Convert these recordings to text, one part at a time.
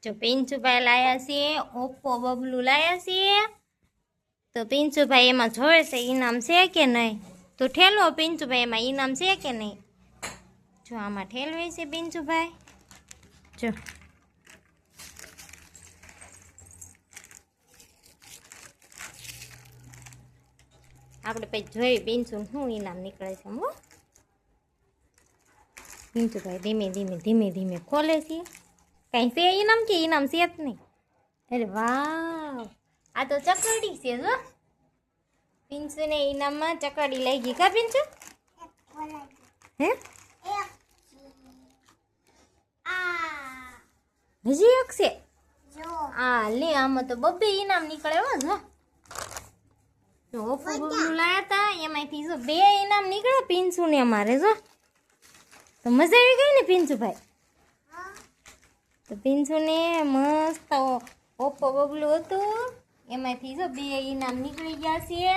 જો પિંચુભાઈ લાયા છે ઓપ્પો બબલું લાયા છે તો પિંચુભાઈ એમાં જોવે છે ઈનામ છે કે નહીં તો ઠેલો પિંચુભાઈ એમાં ઈનામ છે કે નહીં જો આમાં ઠેલવે છે પિંચુભાઈ જો આપણે પછી જોઈ પિંચું શું ઈનામ નીકળે છે હો પિંચુભાઈ ધીમે ધીમે ખોલે છે કઈ છે ઈનામ કે ઈનામ છે જ નહીં અરે વાહ આ તો ચકડી છે જો પિંચુ ને ઈનામમાં ચકડી લઈ ગઈ કા પિંચુ હે હજી એક છે આ લે આમાં તો બબ્બે ઈનામ નીકળે હો જો ઓપ્પો બબલું લાયા હતા એમાંથી જો 2 ઈનામ નીકળ્યા પિંચુ ને અમારે જો તો મજા આવી ગઈ ને પિંચુભાઈ તો પિંચુ ને મસ્ત ઓપ્પો બબલું હતું એમાંથી જો 2 ઈનામ નીકળી ગયા છે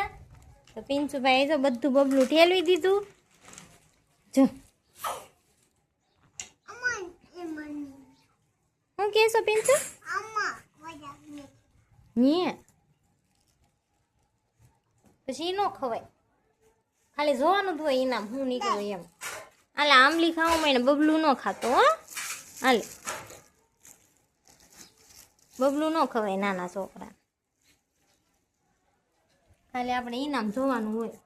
તો પિંચુભાઈ જો બધું બબલું ઠેલવી દીધું જો શું કહેશો પિંચુ ની પછી ન ખવાય ખાલી જોવાનું જ હોય ઈનામ હું નીકળું એમ હાલે આંબલી ખાવામાં એને બબલું ન ખાતો હો હાલે બબલું ન ખવાય નાના છોકરા ખાલી આપણે ઈનામ જોવાનું હોય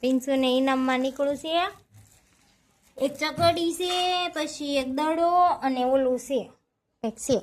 પિંચુ ને ઈનામમાં નીકળું છે એક ચકડી છે પછી એક દડો અને ઓલું છે એક છે